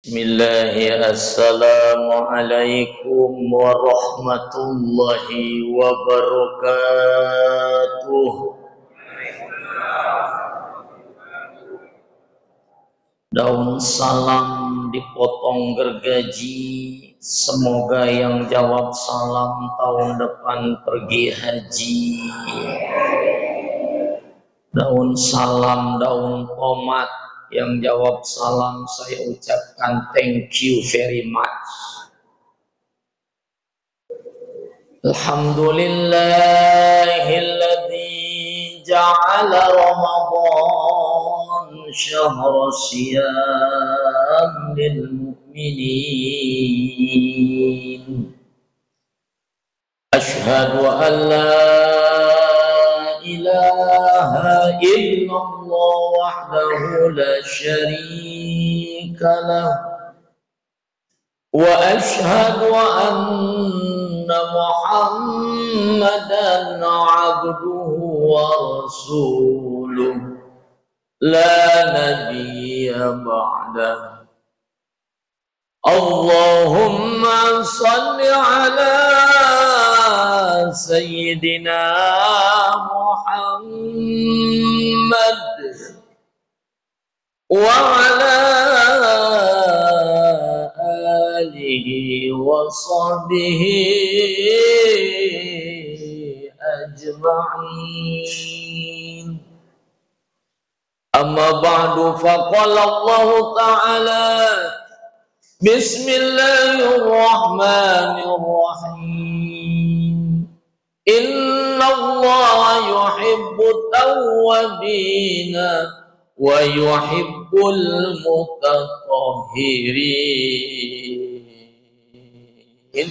Bismillahirrahmanirrahim. Assalamualaikum warahmatullahi wabarakatuh. Daun salam dipotong gergaji. Semoga yang jawab salam tahun depan pergi haji. Daun salam, daun tomat. Yang jawab salam saya ucapkan thank you very much. Alhamdulillahilladzi ja'ala Ramadan syahra siyam lil mu'minin. Asyhadu an la ilaha illallah wahdahu la syarika lah wa asyhadu anna Muhammadan abduhu wa rasuluh la nabiyya ba'dah. Allahumma salli ala sayyidina Muhammad wa ala alihi wa sahbihi ajma'in. Amma ba'du, faqala Allah ta'ala Bismillahirrahmanirrahim. Innallaha yuhibbut tawwabina wa yuhibbul mutatahhirin.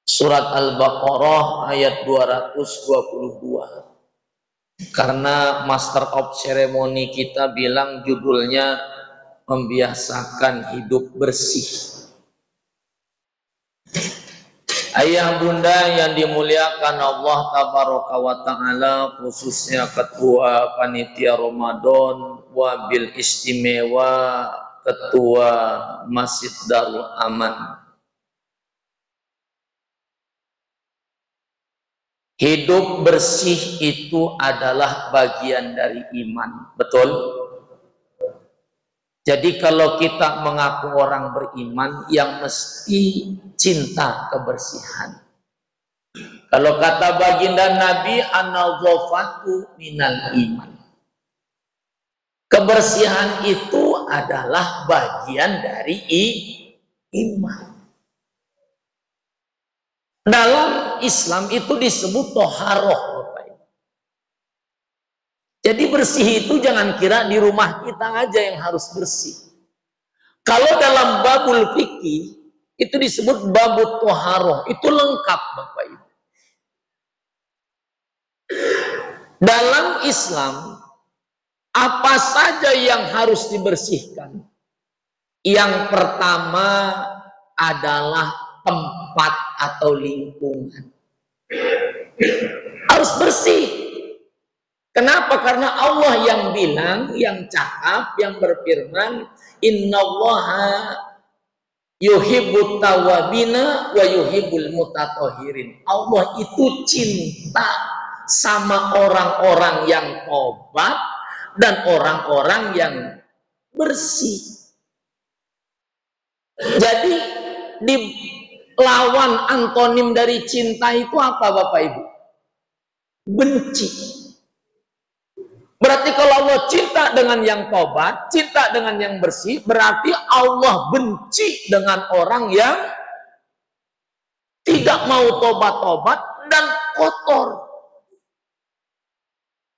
Surat Al-Baqarah ayat 222. Karena Master of Ceremony kita bilang judulnya membiasakan hidup bersih. Ayah bunda yang dimuliakan Allah tabaraka wa ta'ala, khususnya ketua panitia Ramadan, wabil istimewa ketua Masjid Darul Aman. Hidup bersih itu adalah bagian dari iman, betul? Jadi kalau kita mengaku orang beriman, yang mesti cinta kebersihan. Kalau kata baginda Nabi, an-nadhafatu minal iman. Kebersihan itu adalah bagian dari iman. Dalam Islam itu disebut toharoh. Jadi bersih itu jangan kira di rumah kita aja yang harus bersih. Kalau dalam babul fikih itu disebut babut toharoh, itu lengkap Bapak Ibu. Dalam Islam apa saja yang harus dibersihkan? Yang pertama adalah tempat atau lingkungan. Harus bersih. Kenapa? Karena Allah yang bilang, yang cakap, yang berfirman, innallaha yuhibbut tawwabina wa yuhibbul mutatahhirin. Allah itu cinta sama orang-orang yang tobat dan orang-orang yang bersih. Jadi di lawan antonim dari cinta itu apa Bapak Ibu? Benci. Berarti kalau Allah cinta dengan yang tobat, cinta dengan yang bersih, berarti Allah benci dengan orang yang tidak mau tobat-tobat dan kotor.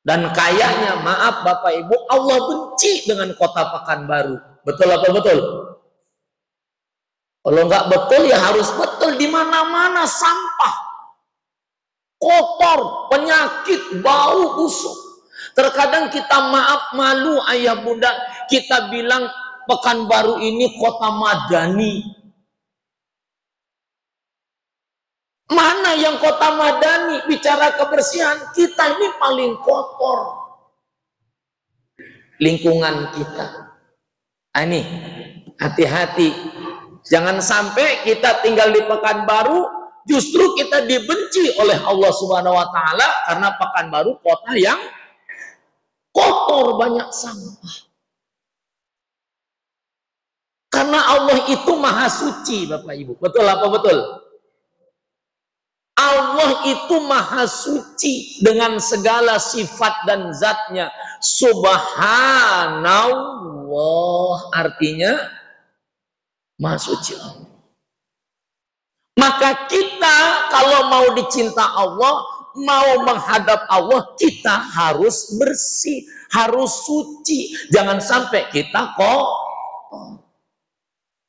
Dan kayaknya, maaf Bapak Ibu, Allah benci dengan kota Pekanbaru. Betul apa betul? Kalau nggak betul ya harus betul. Di mana-mana sampah, kotor, penyakit, bau, busuk. Terkadang kita maaf malu ayah bunda, kita bilang Pekanbaru ini kota madani. Mana yang kota madani? Bicara kebersihan, kita ini paling kotor. Lingkungan kita. Ini Hati-hati. Jangan sampai kita tinggal di Pekanbaru, justru kita dibenci oleh Allah Subhanahu wa taala karena Pekanbaru kota yang kotor, banyak sampah. Karena Allah itu maha suci, Bapak Ibu. Betul apa betul? Allah itu maha suci dengan segala sifat dan zatnya. Subhanallah, artinya maha suci Allah. Maka kita kalau mau dicinta Allah, mau menghadap Allah, kita harus bersih, harus suci. Jangan sampai kita kotor.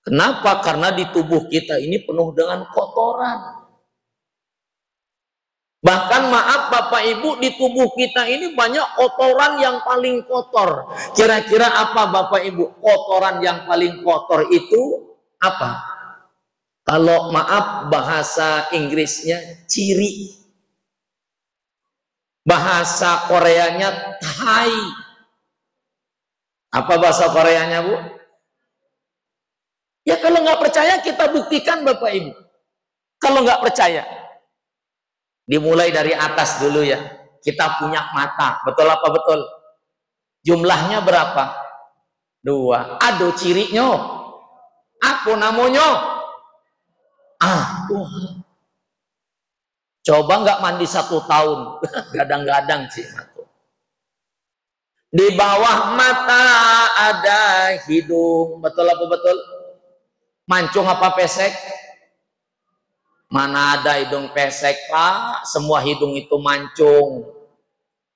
Kenapa? Karena di tubuh kita ini penuh dengan kotoran. Bahkan maaf Bapak Ibu, di tubuh kita ini banyak kotoran yang paling kotor. Kira-kira apa Bapak Ibu? Kotoran yang paling kotor itu apa? Kalau maaf bahasa Inggrisnya ciri. Bahasa Koreanya Thai. Apa bahasa Koreanya, Bu? Ya kalau nggak percaya kita buktikan Bapak Ibu. Kalau nggak percaya, dimulai dari atas dulu ya. Kita punya mata, betul apa betul? Jumlahnya berapa? 2. Aduh cirinya. Apa namanya? Tuhan. Coba nggak mandi 1 tahun, gadang-gadang sih. Di bawah mata ada hidung, betul apa betul? Mancung apa pesek? Mana ada hidung pesek, Pak? Semua hidung itu mancung.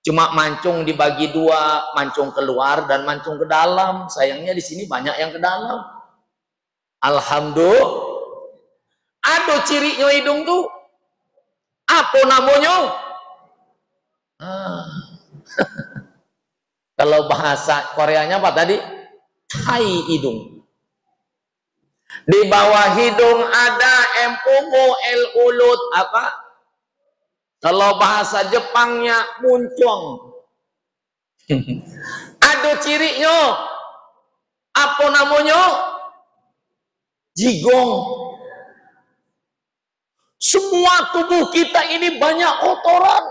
Cuma mancung dibagi 2, mancung keluar dan mancung ke dalam. Sayangnya di sini banyak yang ke dalam. Alhamdulillah. Aduh cirinya hidung tuh. Apa namanya? Kalau bahasa Koreanya apa tadi? Thai hidung. Di bawah hidung ada empumu el ulut apa? Kalau bahasa Jepangnya muncung. Aduh cirinya. Apa namanya? Jigong. Semua tubuh kita ini banyak kotoran.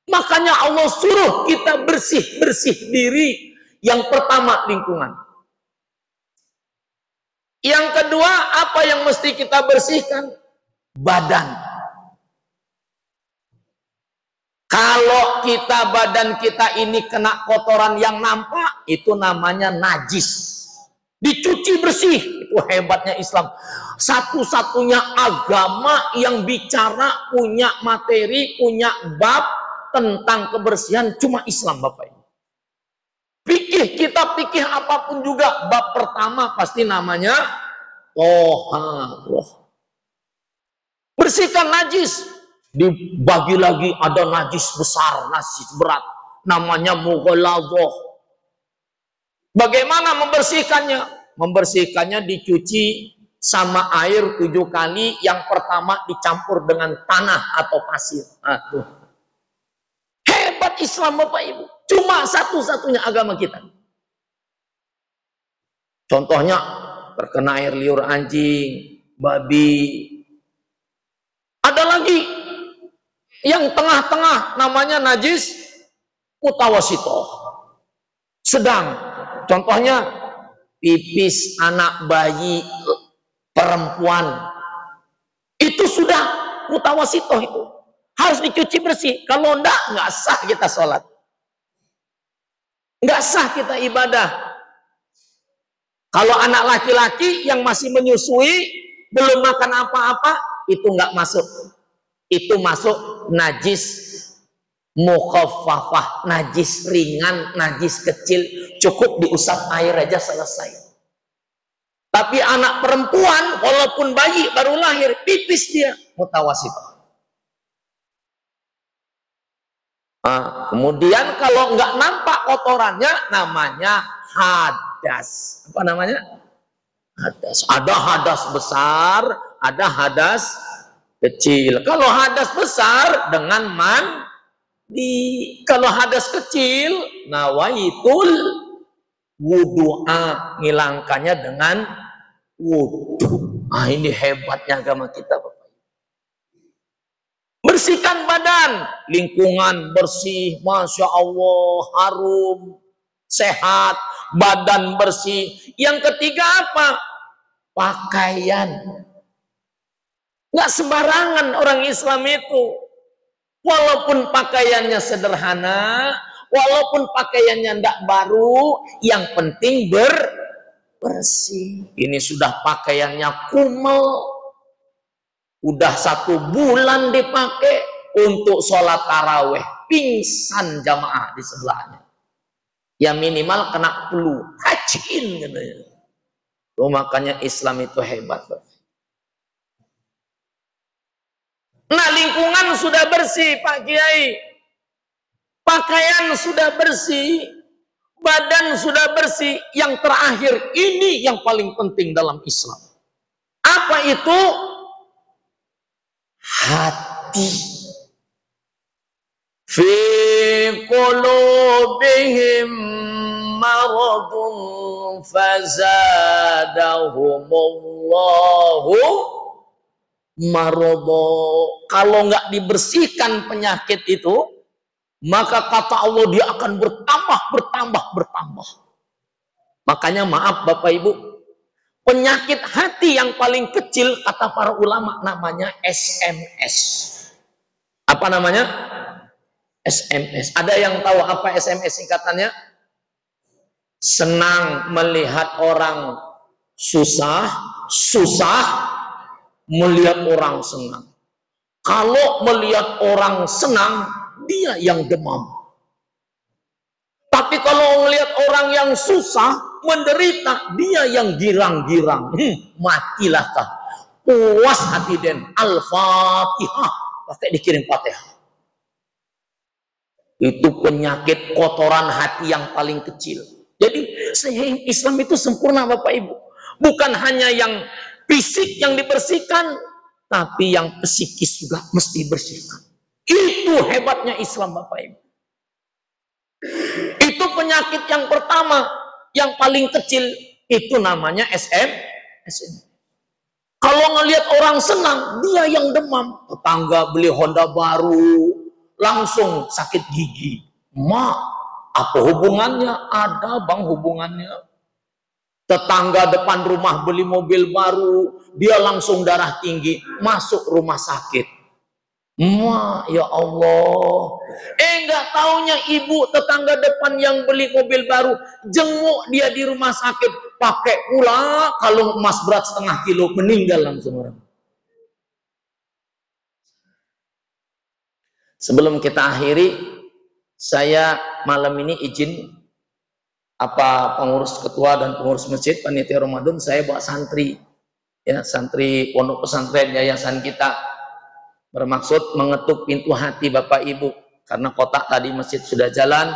Makanya Allah suruh kita bersih-bersih diri. Yang pertama lingkungan. Yang kedua, apa yang mesti kita bersihkan? Badan. Kalau badan kita ini kena kotoran yang nampak, itu namanya najis. Dicuci bersih. Itu hebatnya Islam. Satu-satunya agama yang bicara punya materi, punya bab tentang kebersihan cuma Islam, Bapak Ibu. Kita pikir apapun juga, bab pertama pasti namanya toharoh. Bersihkan najis. Dibagi lagi ada najis besar, najis berat. Namanya mughaladzah. Bagaimana membersihkannya? Membersihkannya dicuci sama air 7 kali. Yang pertama dicampur dengan tanah atau pasir. Tuh. Hebat Islam Bapak Ibu. Cuma satu-satunya agama kita. Contohnya terkena air liur anjing, babi. Ada lagi yang tengah-tengah namanya najis mutawasitoh. Sedang. Contohnya pipis anak bayi perempuan. Itu sudah mutawasitoh itu. Harus dicuci bersih. Kalau enggak sah kita sholat. Enggak sah kita ibadah. Kalau anak laki-laki yang masih menyusui, belum makan apa-apa, itu enggak masuk. Itu masuk najis mukhaffafah, najis ringan, najis kecil. Cukup diusap air aja selesai. Tapi anak perempuan, walaupun bayi baru lahir, pipis dia, mutawasitoh. Kemudian kalau nggak nampak kotorannya, namanya hadas. Apa namanya? Hadas. Ada hadas besar, ada hadas kecil. Kalau hadas besar dengan mandi. Kalau hadas kecil, nawaitul wudu'a, ngilangkannya dengan wudu. Ini hebatnya agama kita, Bapak. Bersihkan badan, lingkungan bersih, Masya Allah, harum, sehat, badan bersih. Yang ketiga apa? Pakaian. Nggak sembarangan orang Islam itu. Walaupun pakaiannya sederhana, walaupun pakaiannya tidak baru, yang penting bersih. Ini sudah pakaiannya kumel, udah 1 bulan dipakai untuk sholat taraweh, pingsan jamaah di sebelahnya. Ya minimal kena flu, hacin katanya. Makanya Islam itu hebat. Nah, lingkungan sudah bersih, Pak Kiai. Pakaian sudah bersih, badan sudah bersih. Yang terakhir ini yang paling penting dalam Islam. Apa itu? Hati. Fi qulubihim maradun fazadahumullahu maradha. Kalau nggak dibersihkan penyakit itu, maka kata Allah dia akan bertambah. Makanya maaf Bapak Ibu, penyakit hati yang paling kecil kata para ulama namanya SMS. Apa namanya? SMS. Ada yang tahu apa SMS singkatannya? Senang melihat orang susah melihat orang senang. Kalau melihat orang senang, dia yang demam. Tapi kalau melihat orang yang susah, menderita, dia yang girang-girang. Matilah kah. Puas hati den. Al-Fatihah. Pakai dikirim Fatihah. Itu penyakit kotoran hati yang paling kecil. Jadi Islam itu sempurna Bapak Ibu. Bukan hanya yang fisik yang dibersihkan, tapi yang psikis juga mesti bersihkan. Itu hebatnya Islam Bapak Ibu. Itu penyakit yang pertama, yang paling kecil, itu namanya SM. Kalau ngelihat orang senang, dia yang demam. Tetangga beli Honda baru, langsung sakit gigi. Apa hubungannya? Ada bang hubungannya. Tetangga depan rumah beli mobil baru, dia langsung darah tinggi, masuk rumah sakit. Ya Allah. Enggak taunya ibu tetangga depan yang beli mobil baru, jenguk dia di rumah sakit, pakai pula kalung emas berat 0,5 kilo, meninggal langsung orang. Sebelum kita akhiri, saya malam ini izin pengurus ketua dan pengurus masjid panitia Ramadan, saya bawa santri, ya santri pondok pesantren yayasan kita, bermaksud mengetuk pintu hati Bapak Ibu, karena kotak tadi masjid sudah jalan.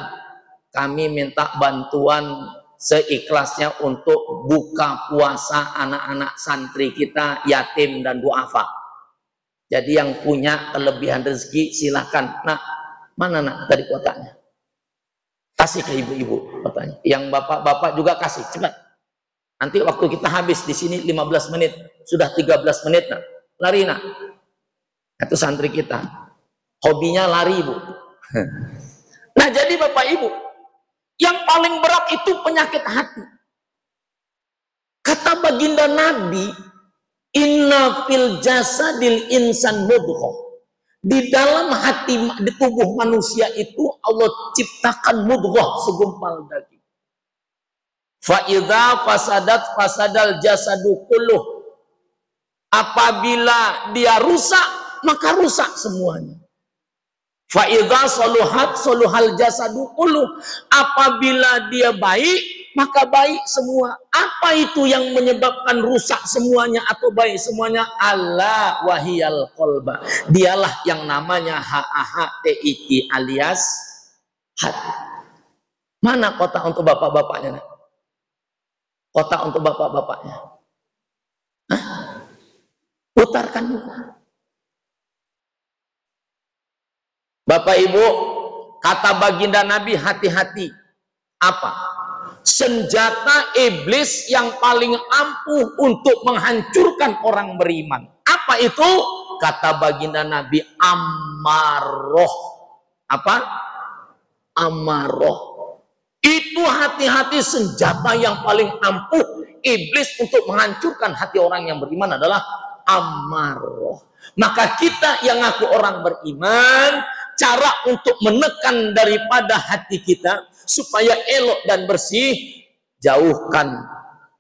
Kami minta bantuan seikhlasnya untuk buka puasa anak-anak santri kita yatim dan duafa. Jadi yang punya kelebihan rezeki silakan. Nah, mana nak tadi kotaknya? Kasih ke ibu-ibu kotaknya. Yang bapak-bapak juga kasih, cepat. Nanti waktu kita habis di sini 15 menit, sudah 13 menit nak. Lari nak. Itu santri kita. Hobinya lari, Bu. Nah, jadi Bapak Ibu, yang paling berat itu penyakit hati. Kata baginda Nabi, inna fil jasadil insan mudghah. Di dalam hati, di tubuh manusia itu Allah ciptakan mudghah, segumpal daging. Fa idza fasadal jasadu kulluh. Apabila dia rusak, maka rusak semuanya. Fa idza saluhal jasadu kulluh. Apabila dia baik, maka baik semua. Apa itu yang menyebabkan rusak semuanya atau baik semuanya? Allah wahiyal qalba. Dialah yang namanya HAHTIQ alias hati. Mana kotak untuk bapak-bapaknya? Kotak untuk bapak-bapaknya. Putarkan juga. Bapak Ibu, kata baginda Nabi, hati-hati. Apa? senjata iblis yang paling ampuh untuk menghancurkan orang beriman. Apa itu? Kata baginda Nabi, amaroh. Apa? Amaroh. Itu hati-hati senjata yang paling ampuh iblis untuk menghancurkan hati orang yang beriman adalah amaroh. Maka kita yang ngaku orang beriman, cara untuk menekan daripada hati kita supaya elok dan bersih, jauhkan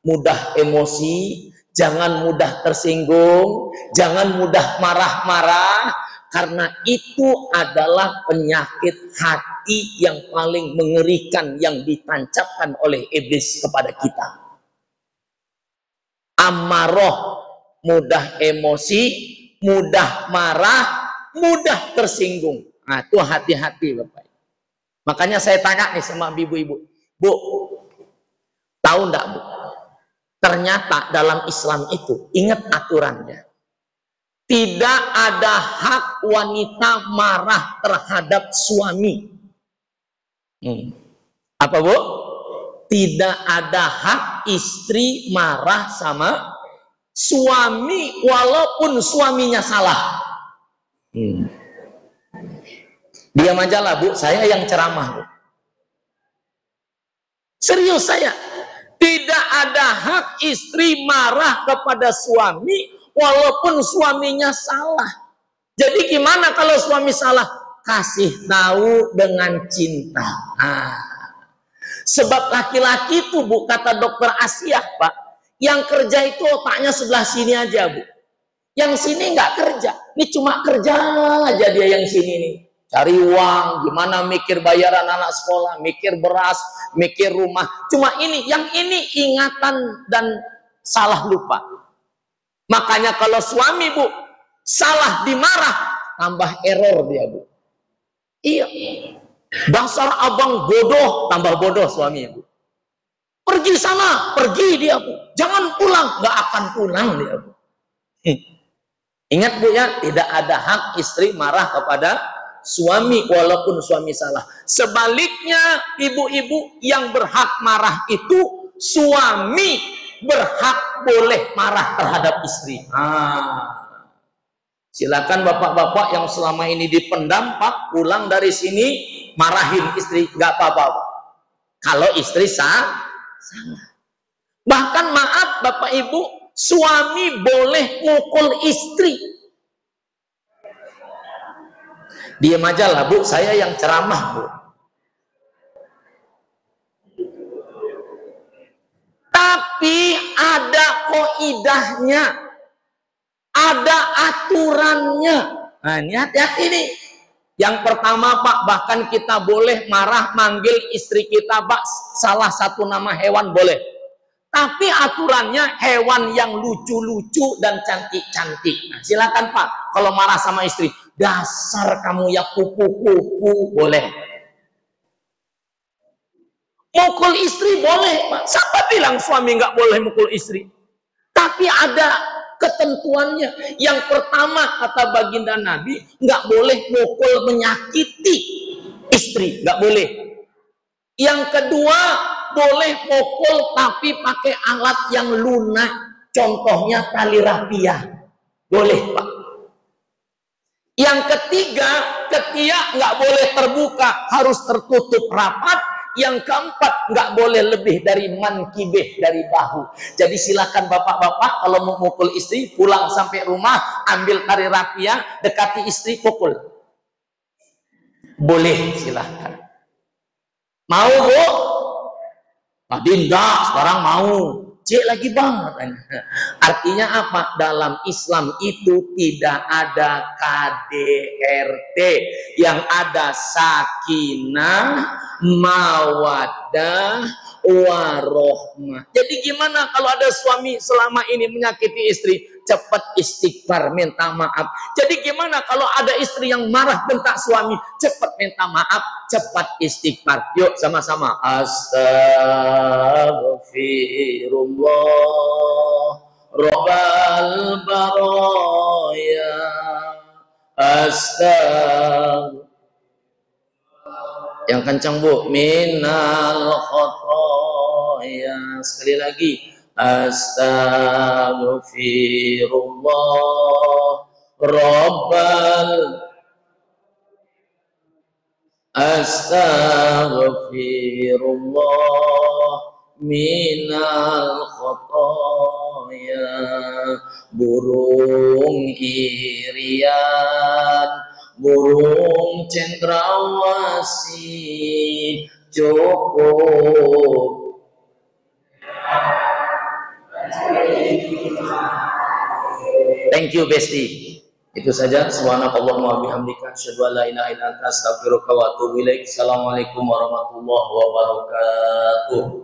mudah emosi, jangan mudah tersinggung, jangan mudah marah-marah, karena itu adalah penyakit hati yang paling mengerikan yang ditancapkan oleh iblis kepada kita. Amaroh, mudah emosi, mudah marah, mudah tersinggung. Nah, itu hati-hati Bapak. Makanya saya tanya nih sama ibu-ibu, Bu, tahu enggak Bu? Ternyata dalam Islam itu, ingat aturannya, tidak ada hak wanita marah terhadap suami. Apa Bu? Tidak ada hak istri marah sama suami walaupun suaminya salah. Diam aja lah Bu, saya yang ceramah Bu. Serius saya. Tidak ada hak istri marah kepada suami walaupun suaminya salah. Jadi gimana kalau suami salah? Kasih tahu dengan cinta. Sebab laki-laki itu Bu, kata dokter Asia Pak, yang kerja itu otaknya sebelah sini aja Bu. Yang sini nggak kerja. Ini cuma kerja aja dia yang sini nih. Cari uang, gimana mikir bayaran anak sekolah, mikir beras, mikir rumah. Cuma ini, yang ini ingatan dan salah lupa. Makanya kalau suami Bu, salah dimarah, tambah error dia Bu. Iya. Dasar abang bodoh, tambah bodoh suami Bu. Pergi sana, pergi dia Bu. Jangan pulang, nggak akan pulang dia Bu. Ingat Bu ya, tidak ada hak istri marah kepada suami walaupun suami salah. Sebaliknya ibu-ibu yang berhak marah itu suami berhak boleh marah terhadap istri. Silakan bapak-bapak yang selama ini dipendam Pak, pulang dari sini marahin istri, nggak apa-apa kalau istri salah. Bahkan maaf Bapak Ibu, suami boleh mukul istri. Diam aja lah Bu, saya yang ceramah Bu. Tapi ada kaidahnya, ada aturannya. Nah ini hati-hati nih. Yang pertama Pak, bahkan kita boleh marah manggil istri kita Pak, salah satu nama hewan boleh. Tapi aturannya hewan yang lucu-lucu dan cantik-cantik. Nah, silakan Pak, kalau marah sama istri, dasar kamu ya kupu-kupu, boleh. Mukul istri boleh Pak. Siapa bilang suami nggak boleh mukul istri? Tapi ada ketentuannya. Yang pertama kata baginda Nabi, nggak boleh mukul menyakiti istri, nggak boleh. Yang kedua, boleh mukul tapi pakai alat yang lunak, contohnya tali rapiah, boleh Pak. Yang ketiga, ketiak nggak boleh terbuka, harus tertutup rapat. Yang keempat, nggak boleh lebih dari mankibeh, dari bahu. Jadi silakan bapak-bapak kalau mau mukul istri, pulang sampai rumah, ambil tali rapiah, dekati istri, pukul. Boleh, silakan. Mau Bu? Dinda sekarang mau. Cek lagi Bang. Artinya apa? Dalam Islam itu tidak ada KDRT, yang ada sakinah, mawaddah, warohmah. Jadi gimana kalau ada suami selama ini menyakiti istri? Cepat istighfar, minta maaf. Jadi gimana kalau ada istri yang marah bentak suami? Cepat minta maaf, cepat istighfar. Yuk sama-sama. Astaghfirullah Rabbal baraya. Yang kencang Bu. Minal khotoya. ya. Sekali lagi, Astaghfirullah Rabbal Astaghfirullah minal khotoya. Burung irian, burung cendrawasih, cukup. Thank you, Besti. Itu saja. Subhanakallahumma bihamdika asyhadu an la ilaha illa anta astaghfiruka wa atubu ilaik. Assalamualaikum warahmatullahi wabarakatuh.